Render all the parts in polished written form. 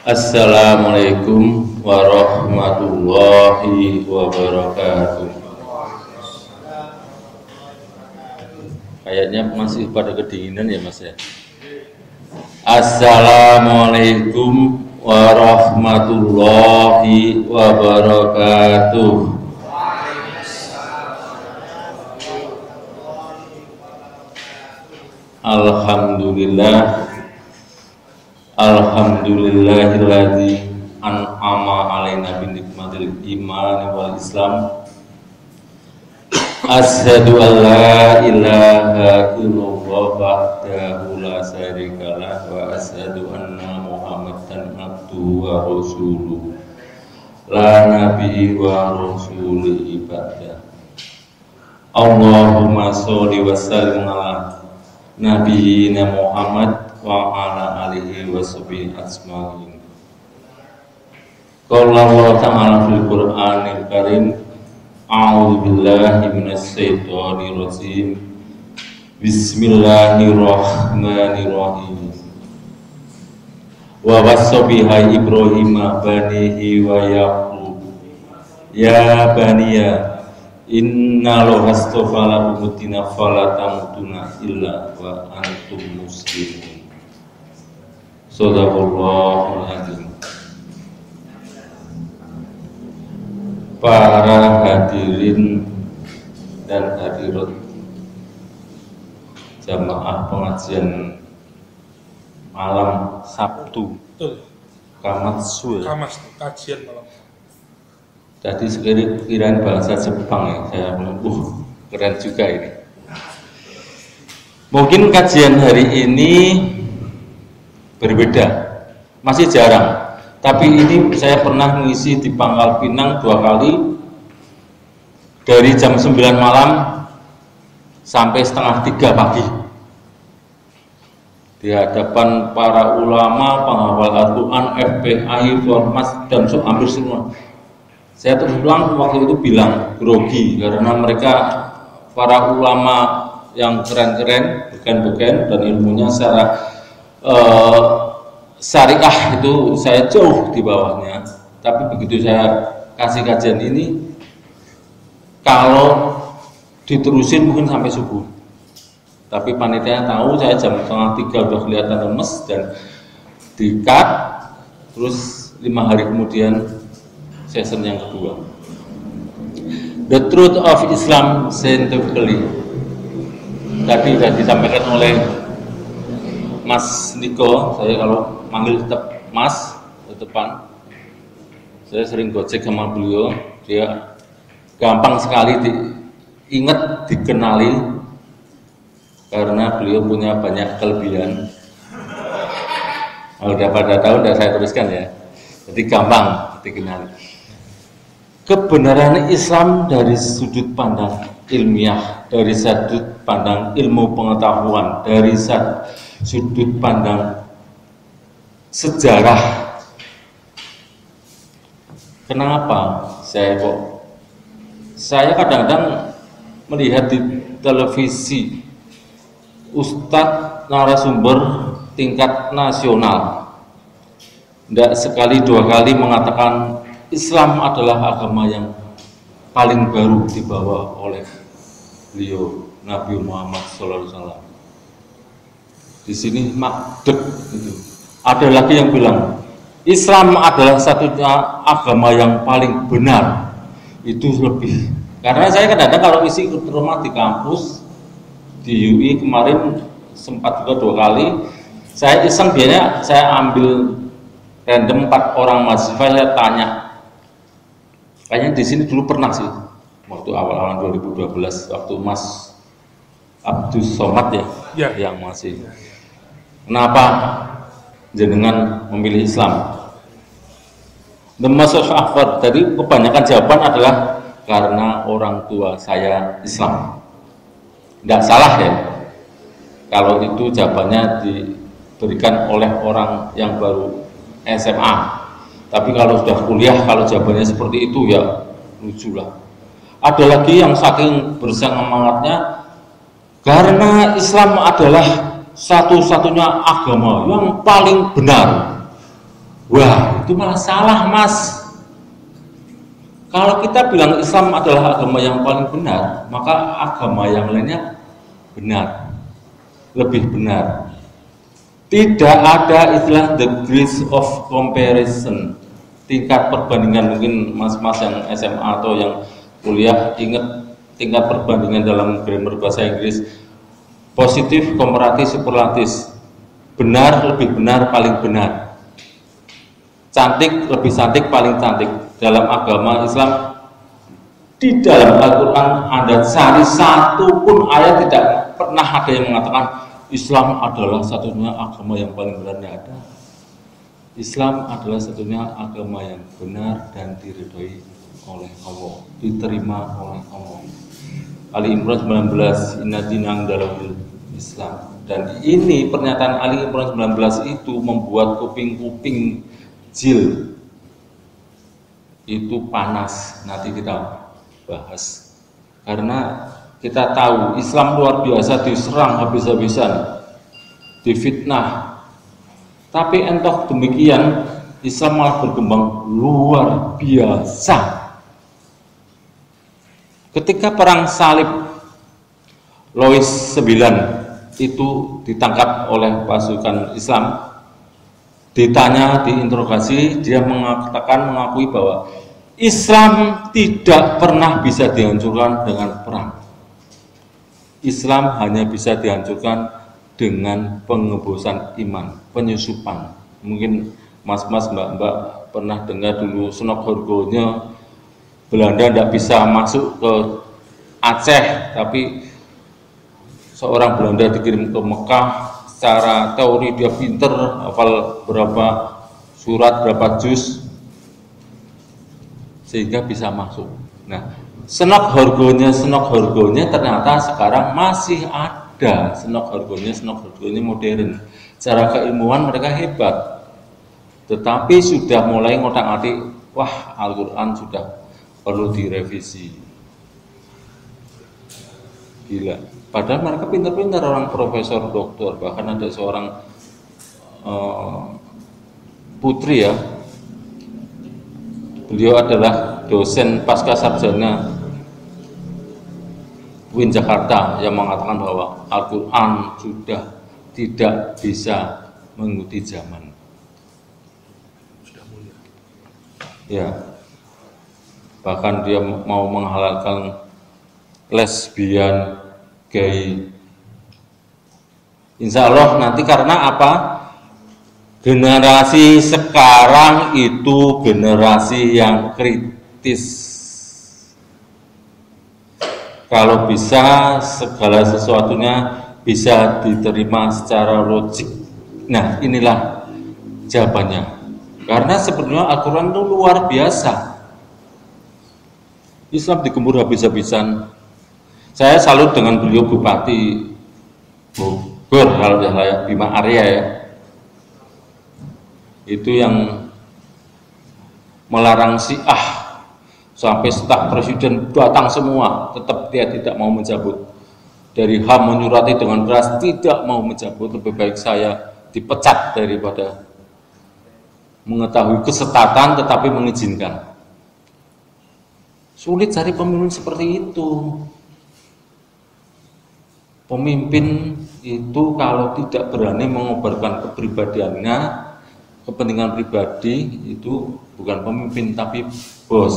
Assalamualaikum warahmatullahi wabarakatuh. Kayaknya masih pada kedinginan ya Mas ya. Assalamualaikum warahmatullahi wabarakatuh. Alhamdulillahilladzi an'ama alaina bi nikmatil iman wal islam. Asyhadu an la ilaha illallah wahdahu la syarikalah wa asyhadu anna Muhammadan abduhu wa rasuluh la nabiyya wa rasuli ibadah. Allahumma sholli wa sallim ala nabiyyina Muhammad wa ala alihi wa sahbihi ajma'in. Qala Allah ta'ala fil Qur'anil Karim, a'udzu billahi minasy syaithanir rajim. Bismillahirrahmanirrahim. Wa wassa biha Ibrahim banihi wa Yaqub ya baniya inna Allaha astafa lakum ad-dina fala tamutunna illa wa antum muslimun. Shadaqallahul azim. Para hadirin dan hadirat jamaah pengajian malam Sabtu Kamatsul. Kajian malam. Tadi sekiranya bahasa Jepang ya, saya bilang, keren juga ini. Mungkin kajian hari ini berbeda, masih jarang. Tapi ini saya pernah mengisi di Pangkal Pinang 2 kali, dari jam 9 malam sampai setengah 3 pagi, di hadapan para ulama, penghafal Al-Quran, FPI, Formas, dan hampir semua. Saya terus pulang waktu itu bilang grogi karena mereka para ulama yang keren-keren, beken-beken, dan ilmunya secara syariah itu saya jauh di bawahnya. Tapi begitu saya kasih kajian ini, kalau diterusin mungkin sampai subuh. Tapi panitia tahu saya jam setengah 3 udah kelihatan lemes dan di-cut. Terus 5 hari kemudian season yang kedua, The Truth of Islam Scientifically. Tadi sudah disampaikan oleh Mas Niko, saya kalau manggil tetap Mas di depan. Saya sering gojek sama beliau, dia gampang sekali diingat, dikenali, karena beliau punya banyak kelebihan. Kalau udah pada tahu, udah saya tuliskan ya. Jadi gampang dikenali. Kebenaran Islam dari sudut pandang ilmiah, dari sudut pandang ilmu pengetahuan, dari sudut pandang sejarah. Kenapa saya kadang-kadang melihat di televisi ustadz narasumber tingkat nasional tidak sekali 2 kali mengatakan Islam adalah agama yang paling baru dibawa oleh beliau Nabi Muhammad SAW. Di sini makdek gitu. Ada lagi yang bilang Islam adalah satunya agama yang paling benar. Itu lebih. Karena saya kadang-kadang kalau isi rumah di kampus di UI kemarin sempat juga 2 kali. Saya iseng biasanya saya ambil random 4 orang mahasiswa, saya tanya. Kayaknya di sini dulu pernah sih waktu awal-awal 2012 waktu Mas Abdus Somad ya, yang masih. Kenapa jenengan memilih Islam? The Masjid Akbar. Jadi kebanyakan jawaban adalah karena orang tua saya Islam. Tidak salah ya. Kalau itu jawabannya diberikan oleh orang yang baru SMA. Tapi kalau sudah kuliah, kalau jawabannya seperti itu ya lucu lah. Ada lagi yang saking bersemangatnya, karena Islam adalah satu-satunya agama yang paling benar. Wah, itu malah salah, Mas. Kalau kita bilang Islam adalah agama yang paling benar, maka agama yang lainnya benar, lebih benar. Tidak ada istilah degrees of comparison, tingkat perbandingan. Mungkin mas-mas yang SMA atau yang kuliah ingat tingkat perbandingan dalam grammar bahasa Inggris. Positif, komparatif, superlatif. Benar, lebih benar, paling benar. Cantik, lebih cantik, paling cantik. Dalam agama Islam, di dalam Al-Quran Anda cari satu pun ayat tidak pernah ada yang mengatakan Islam adalah satunya agama yang paling benar. Tidak ada. Islam adalah satunya agama yang benar dan diridhoi oleh Allah, diterima oleh Allah. Ali Imran 19, inna dinang dalil Islam. Dan ini pernyataan Ali Imran 19 itu membuat kuping-kuping jil itu panas. Nanti kita bahas, karena kita tahu Islam luar biasa diserang habis-habisan, difitnah, tapi entah demikian Islam malah berkembang luar biasa. Ketika perang salib Louis IX itu ditangkap oleh pasukan Islam, ditanya, diinterogasi, dia mengakui bahwa Islam tidak pernah bisa dihancurkan dengan perang. Islam hanya bisa dihancurkan dengan pengebosan iman, penyusupan. Mungkin mas-mas, mbak-mbak pernah dengar dulu Senok Horgonya, Belanda tidak bisa masuk ke Aceh, tapi seorang Belanda dikirim ke Mekah. Secara teori dia pinter, hafal berapa surat, berapa juz, sehingga bisa masuk. Nah, Senok Horgonya ternyata sekarang masih ada. Senok Horgonya modern. Secara keilmuan mereka hebat, tetapi sudah mulai ngotak-atik, wah Al-Quran sudah perlu direvisi. Gila. Padahal mereka pintar-pintar, orang profesor, doktor, bahkan ada seorang putri ya, beliau adalah dosen pasca sarjana UIN Jakarta yang mengatakan bahwa Al-Quran sudah tidak bisa mengikuti zaman. Ya, bahkan dia mau menghalalkan lesbian, gay. Insya Allah nanti, karena apa? Generasi sekarang itu generasi yang kritis. Kalau bisa segala sesuatunya bisa diterima secara logik. Nah, inilah jawabannya. Karena sebenarnya Al-Quran itu luar biasa. Islam digempur habis-habisan. Saya salut dengan beliau Bupati Bogor, kalau saya Bima Arya ya. Itu yang melarang Syiah, sampai staf presiden datang semua, tetap dia tidak mau mencabut. Dari HAM menyurati dengan keras tidak mau mencabut, lebih baik saya dipecat daripada mengetahui kesetatan tetapi mengizinkan. Sulit cari pemimpin seperti itu. Pemimpin itu kalau tidak berani mengobarkan kepribadiannya, kepentingan pribadi, itu bukan pemimpin tapi bos.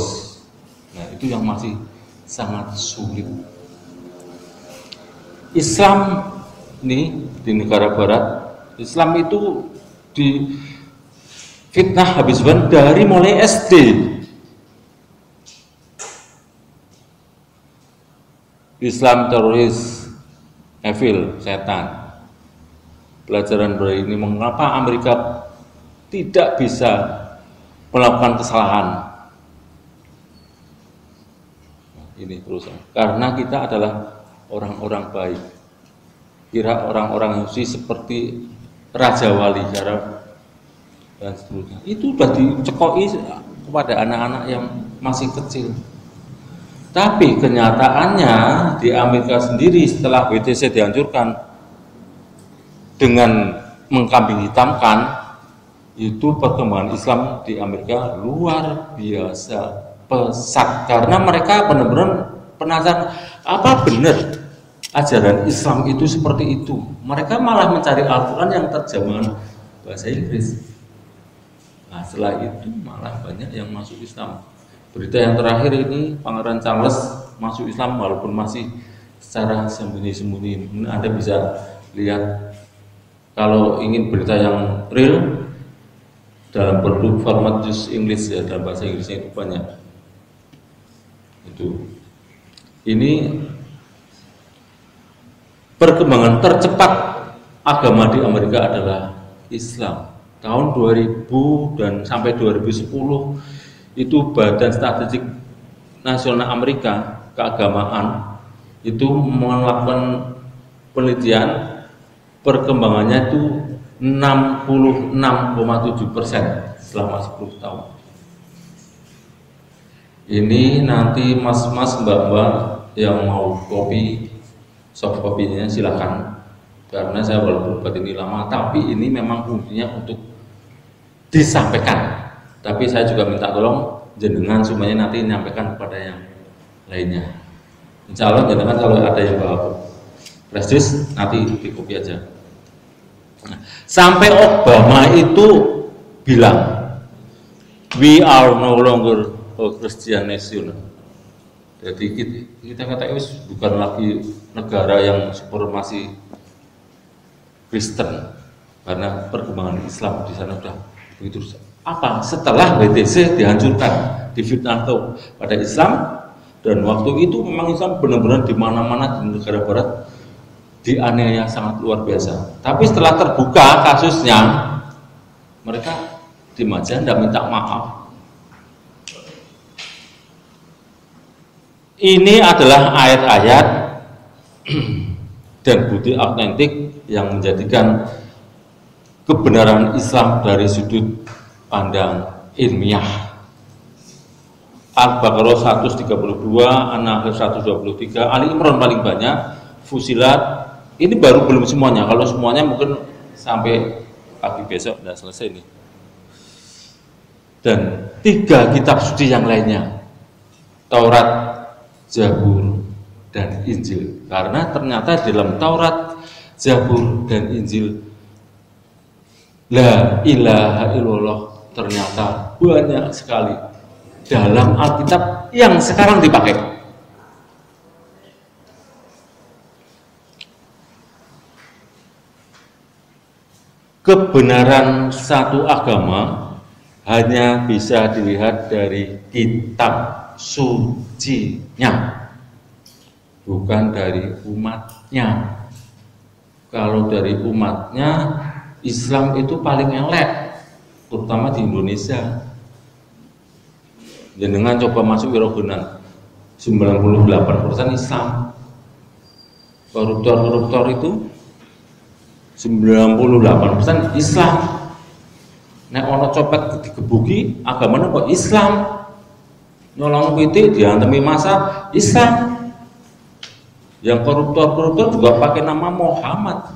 Nah, itu yang masih sangat sulit. Islam ini di negara barat, Islam itu di fitnah habis-habisan dari mulai SD. Islam teroris, evil, setan. Pelajaran dari ini mengapa Amerika tidak bisa melakukan kesalahan. Ini terus, karena kita adalah orang-orang baik. Kira orang-orang yang seperti Raja Wali dan seterusnya. Itu sudah dicekoki kepada anak-anak yang masih kecil. Tapi kenyataannya di Amerika sendiri setelah WTC dihancurkan dengan mengkambing hitamkan, itu perkembangan Islam di Amerika luar biasa pesat, karena mereka benar-benar penasaran apa benar ajaran Islam itu seperti itu. Mereka malah mencari Al-Quran yang terjemahan bahasa Inggris. Nah, setelah itu malah banyak yang masuk Islam. Berita yang terakhir ini, Pangeran Charles masuk Islam walaupun masih secara sembunyi-sembunyi. Anda bisa lihat, kalau ingin berita yang real dalam bentuk format just English ya, dalam bahasa Inggrisnya itu banyak. Itu. Ini perkembangan tercepat agama di Amerika adalah Islam. Tahun 2000 dan sampai 2010 itu Badan Statistik Nasional Amerika Keagamaan itu melakukan penelitian, perkembangannya itu 66,7% selama 10 tahun. Ini nanti mas-mas, mbak-mbak yang mau kopi, soft kopinya silakan, karena saya walaupun buat ini lama, tapi ini memang fungsinya untuk disampaikan. Tapi saya juga minta tolong jenengan semuanya nanti menyampaikan kepada yang lainnya. Insya Allah jenengan kalau ada yang bawa flash disk nanti di copy aja. Nah, sampai Obama itu bilang, we are no longer a Christian nation. Jadi kita katakan bukan lagi negara yang supremasi Kristen, karena perkembangan Islam di sana sudah begitu. Apa? Setelah WTC dihancurkan, difitnah pada Islam, dan waktu itu memang Islam benar-benar di mana-mana di negara Barat dianiaya sangat luar biasa. Tapi setelah terbuka kasusnya, mereka dimajan dan minta maaf. Ini adalah ayat-ayat dan bukti autentik yang menjadikan kebenaran Islam dari sudut pandang ilmiah. Al-Baqarah 132, An-Nahl 123, Ali Imran paling banyak, Fusilat ini baru belum semuanya. Kalau semuanya mungkin sampai pagi besok sudah selesai nih. Dan 3 kitab suci yang lainnya, Taurat, Zabur, dan Injil. Karena ternyata dalam Taurat, Zabur, dan Injil la ilaha illallah ternyata banyak sekali dalam Alkitab yang sekarang dipakai. Kebenaran satu agama hanya bisa dilihat dari kitab sucinya, bukan dari umatnya. Kalau dari umatnya, Islam itu paling elek, terutama di Indonesia. Jenengan coba masuk Wirogunan, 98% Islam. Koruptor itu 98% Islam. Nek ono copet digebuki, agamanya kok Islam. Nyolong pitik diantemi masa Islam. Yang koruptor juga pakai nama Muhammad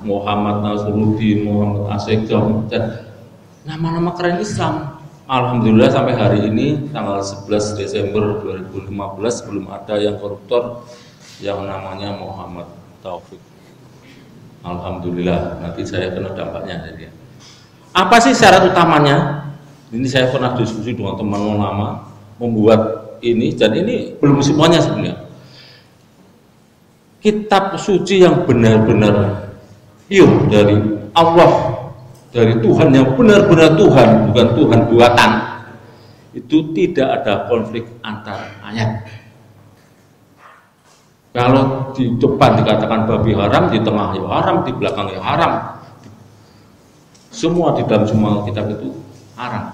Nasruddin, Muhammad Asegaf, dan nama-nama keren Islam. Alhamdulillah sampai hari ini tanggal 11 Desember 2015 belum ada yang koruptor yang namanya Muhammad Taufik. Alhamdulillah, nanti saya kena dampaknya. Jadi, apa sih syarat utamanya? Ini saya pernah diskusi dengan teman lama membuat ini, dan ini belum semuanya sebenarnya. Kitab suci yang benar-benar dari Allah, dari Tuhan yang benar-benar Tuhan, bukan Tuhan buatan, itu tidak ada konflik antar ayat. Kalau di depan dikatakan babi haram, di tengah ya haram, di belakang ya haram, semua di dalam semua kitab itu haram.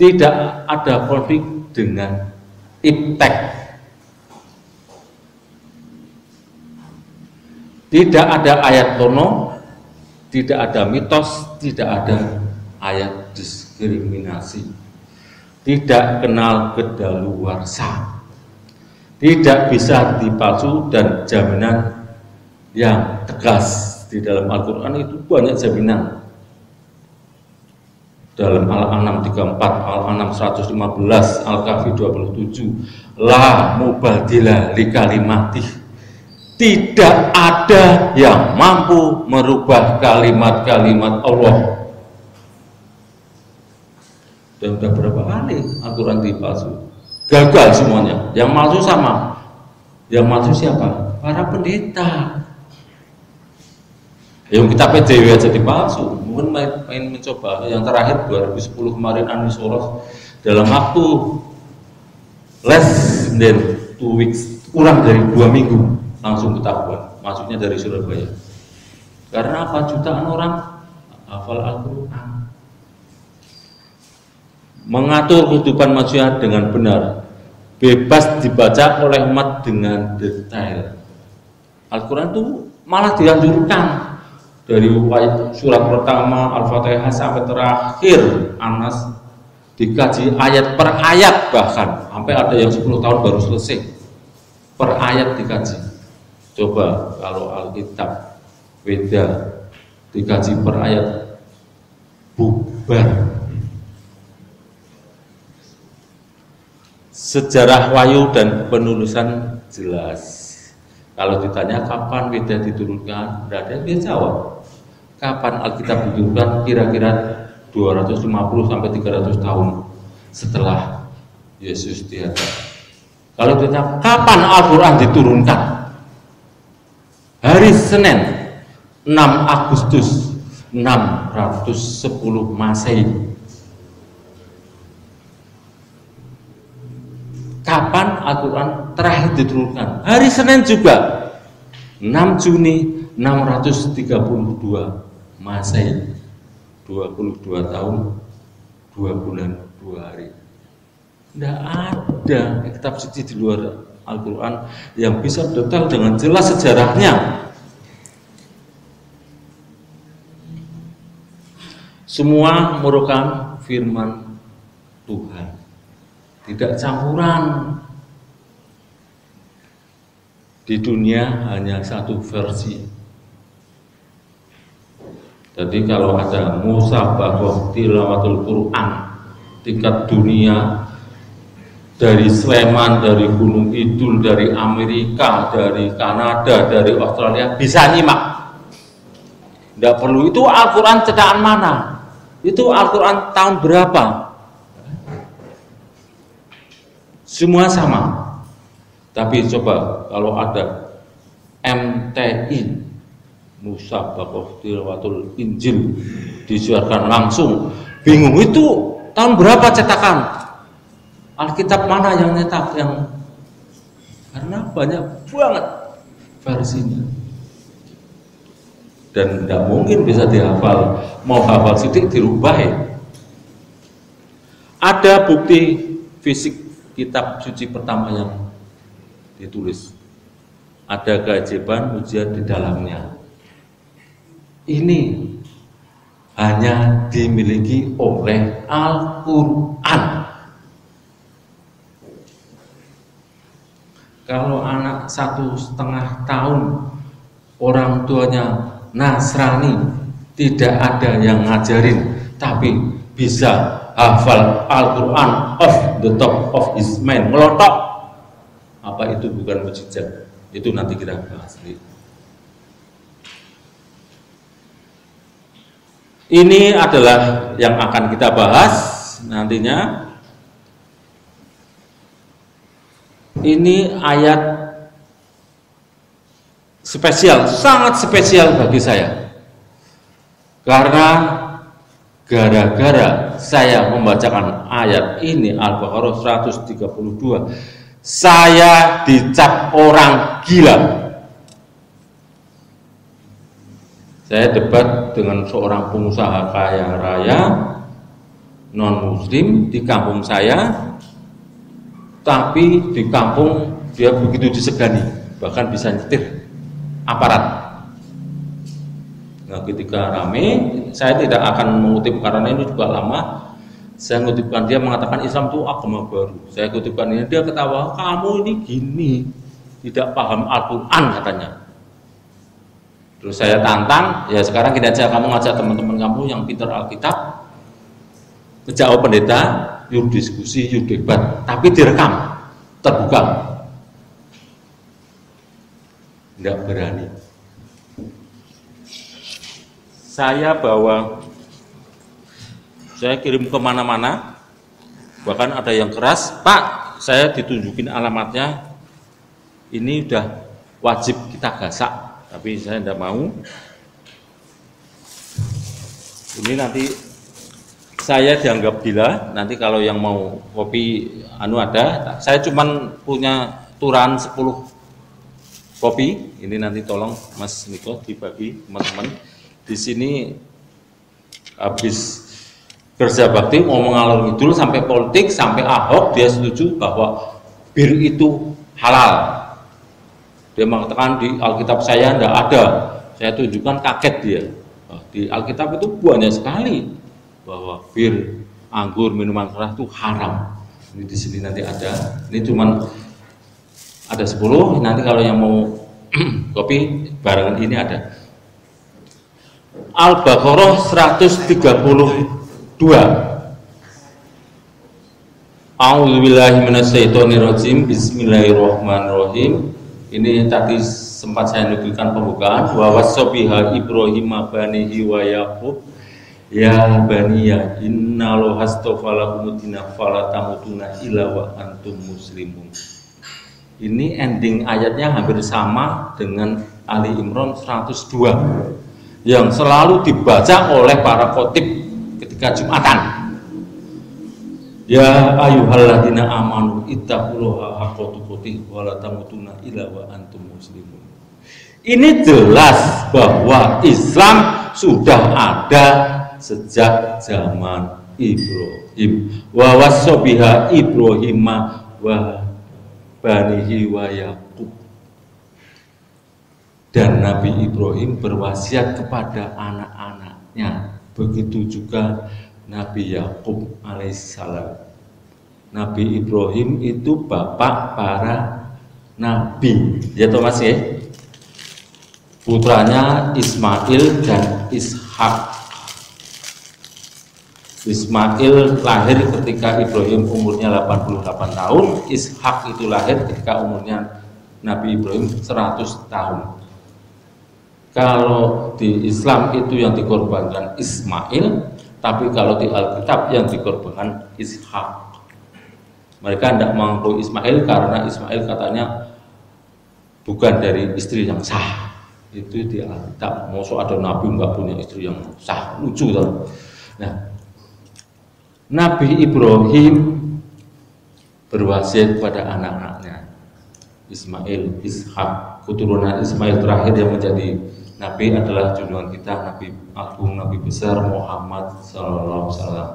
Tidak ada konflik dengan iptek. Tidak ada ayat porno, tidak ada mitos, tidak ada ayat diskriminasi, tidak kenal kedaluarsa, tidak bisa dipalsu, dan jaminan yang tegas. Di dalam Al-Quran itu banyak jaminan. dalam Al-An'am 34, Al-An'am 115, Al-Kahfi 27, la mubadila li kalimatih. Tidak ada yang mampu merubah kalimat-kalimat Allah. Dan udah berapa kali Al-Quran dipalsu? Gagal semuanya. Yang palsu sama. Yang palsu siapa? Para pendeta. Yang kita PJW aja dipalsu. Mungkin main mencoba. Yang terakhir 2010 kemarin Anies Soros dalam waktu less than 2 weeks, kurang dari 2 minggu langsung ketahuan. Masuknya dari Surabaya. Karena apa? Jutaan orang hafal Al-Quran. Mengatur kehidupan manusia dengan benar, bebas dibaca oleh umat dengan detail. Al-Quran itu malah dianjurkan dari surat pertama Al-Fatihah sampai terakhir Anas dikaji ayat per ayat, bahkan sampai ada yang 10 tahun baru selesai per ayat dikaji. Coba kalau Alkitab Weda dikaji per ayat, bubar. Sejarah wahyu dan penulisan jelas. Kalau ditanya kapan Weda diturunkan, tidak ada yang bisa jawab. Kapan Alkitab diturunkan? Kira-kira 250 sampai 300 tahun setelah Yesus tiada. Kalau ditanya kapan Al-Quran diturunkan? Hari Senin 6 Agustus 610 Masehi. Kapan Al-Quran terakhir diturunkan? Hari Senin juga 6 Juni 632 Masehi. 22 tahun 2 bulan 2 hari. Tidak ada kitab suci di luar Al-Quran yang bisa detail dengan jelas sejarahnya. Semua merupakan firman Tuhan, tidak campuran. Di dunia hanya satu versi. Jadi kalau ada musabaqah tilawatul Quran tingkat dunia, dari Sleman, dari Gunung Kidul, dari Amerika, dari Kanada, dari Australia bisa nyimak. Tidak perlu itu Al-Quran cetakan mana, itu Al-Quran tahun berapa, semua sama. Tapi coba kalau ada MTI, Musabaqah Tilawatul Injil, disiarkan langsung, bingung itu tahun berapa cetakan, Alkitab mana yang nyetak, yang karena banyak banget versinya dan tidak mungkin bisa dihafal. Mau hafal sidik dirubah ya. Ada bukti fisik kitab suci pertama yang ditulis, ada keajaiban ujian di dalamnya. Ini hanya dimiliki oleh Al-Quran. Kalau anak 1,5 tahun orang tuanya Nasrani, tidak ada yang ngajarin, tapi bisa hafal Al-Quran off the top of his mind, melotok. Apa itu bukan mukjizat? Itu nanti kita bahas. Ini adalah yang akan kita bahas nantinya. Ini ayat spesial, sangat spesial bagi saya. Karena gara-gara saya membacakan ayat ini, Al-Baqarah 132, saya dicap orang gila. Saya debat dengan seorang pengusaha kaya raya non-muslim di kampung saya. Tapi di kampung dia begitu disegani, bahkan bisa nyetir aparat. Nah, ketika rame, saya tidak akan mengutip karena ini juga lama. Saya mengutipkan, dia mengatakan Islam itu agama baru. Saya kutipkan ini, dia ketawa, kamu ini gini, tidak paham Al-Quran katanya. Terus saya tantang, ya sekarang gini aja, kamu ngajak teman-teman kamu yang pintar Alkitab, sejak pendeta, yuk diskusi, yuk debat, tapi direkam, terbuka. Tidak berani. Saya kirim kemana-mana, bahkan ada yang keras, Pak, saya ditunjukin alamatnya, ini udah wajib kita gasak, tapi saya tidak mau. Ini nanti saya dianggap gila, nanti kalau yang mau kopi ada, saya cuman punya turan 10 kopi, ini nanti tolong Mas Niko dibagi teman-teman. Di sini habis kerja bakti ngomong ngalor ngidul sampai politik, sampai Ahok dia setuju bahwa bir itu halal. Dia mengatakan di Alkitab saya tidak ada, saya tunjukkan, kaget dia. Di Alkitab itu banyak sekali bahwa bir, anggur, minuman keras itu haram. Ini di sini nanti ada. Ini cuman ada 10. Nanti kalau yang mau kopi barengan ini ada. Al-Baqarah 132. A'udzubillahiminasyaitonirrajim. Bismillahirrahmanirrahim. Ini tadi sempat saya nukilkan pembukaan. Wa wassabiha Ibrahim banihi wa Yaqub ya baniya innallaha astafalakumudina falatamutuna illa wa antum muslimun. Ini ending ayatnya hampir sama dengan Ali Imran 102 yang selalu dibaca oleh para khotib ketika Jumatan. Ya ayyuhalladzina amanu ittaqullaha haqqa tuqatih wa la tamutunna illa wa antum muslimun. Ini jelas bahwa Islam sudah ada sejak zaman Ibrahim. Wa wassabiha Ibrahim wa banihi wa Yaqub. Dan Nabi Ibrahim berwasiat kepada anak-anaknya. Begitu juga Nabi Yakub alaihissalam. Nabi Ibrahim itu bapak para nabi. Ya Thomas ya. Putranya Ismail dan Ishak. Ismail lahir ketika Ibrahim umurnya 88 tahun. Ishak itu lahir ketika umurnya Nabi Ibrahim 100 tahun. Kalau di Islam itu yang dikorbankan Ismail, tapi kalau di Alkitab yang dikorbankan Ishak. Mereka tidak mengaku Ismail karena Ismail katanya bukan dari istri yang sah. Itu di Alkitab. Maksud ada Nabi nggak punya istri yang sah, lucu kan? Nah, Nabi Ibrahim berwasiat kepada anak-anaknya Ismail, Ishak. Keturunan Ismail terakhir yang menjadi Nabi adalah junjungan kita, Nabi Agung, Nabi besar Muhammad Sallallahu Alaihi Wasallam.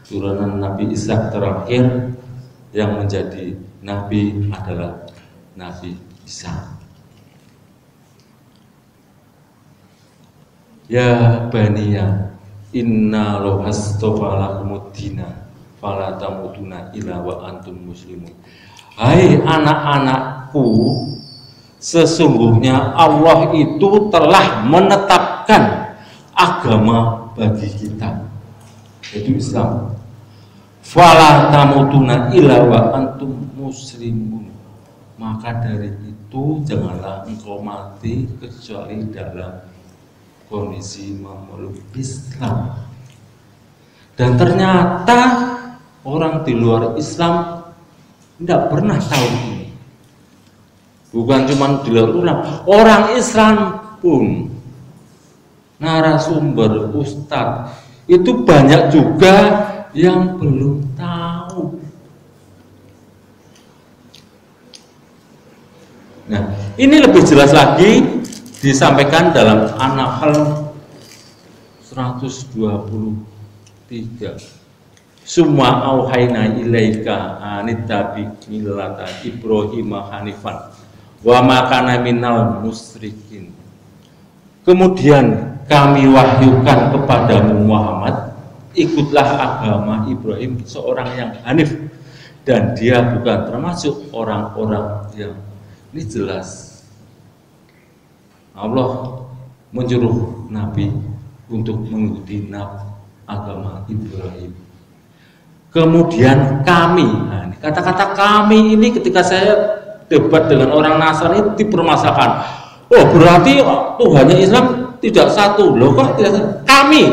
Turunan Nabi Ishak terakhir yang menjadi Nabi adalah Nabi Isa. Ya baniya, inna lohastofalakumudina falatamuduna ila wa antum muslimun. Hai anak-anakku, sesungguhnya Allah itu telah menetapkan agama bagi kita, yaitu Islam. Fala tamutuna illa wa antum muslimun. Maka dari itu janganlah engkau mati kecuali dalam kondisi memeluk Islam. Dan ternyata orang di luar Islam tidak pernah tahu ini. Bukan cuma di luar ulama, orang Islam pun, narasumber, ustadz, itu banyak juga yang belum tahu. Nah, ini lebih jelas lagi disampaikan dalam An-Nahl 123. Summa auhayna ilaika anittabi millata Ibrahim hanifan wa ma kana minal musyrikin. Kemudian kami wahyukan kepadamu Muhammad, ikutlah agama Ibrahim, seorang yang hanif, dan dia bukan termasuk orang-orang yang. Ini jelas Allah menyuruh Nabi untuk mengikuti agama Ibrahim. kemudian kami. Nah, kata-kata kami ini ketika saya debat dengan orang Nasrani dipermasalahkan. Oh, berarti Tuhannya Islam tidak satu. Loh, kok tidak satu? Kami.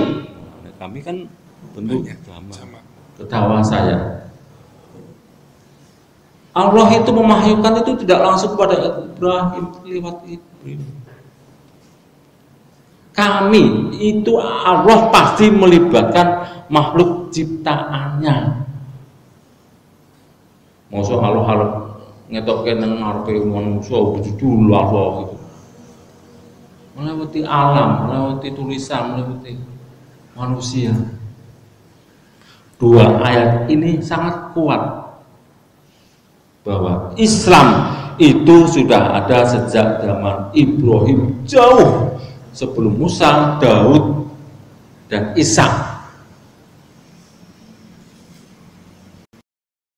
Nah, kami kan bentuk sama. Ketawa saya. Allah itu memahyukan itu tidak langsung kepada Ibrahim lewat Ibrahim. Kami itu Allah pasti melibatkan makhluk ciptaannya. Masa Allah ngetokke nang ngarepe manusia dulu Allah gitu. Melewati alam, melewati tulisan, melewati manusia. Dua ayat ini sangat kuat bahwa Islam itu sudah ada sejak zaman Ibrahim, jauh sebelum Musa, Daud, dan Ishak.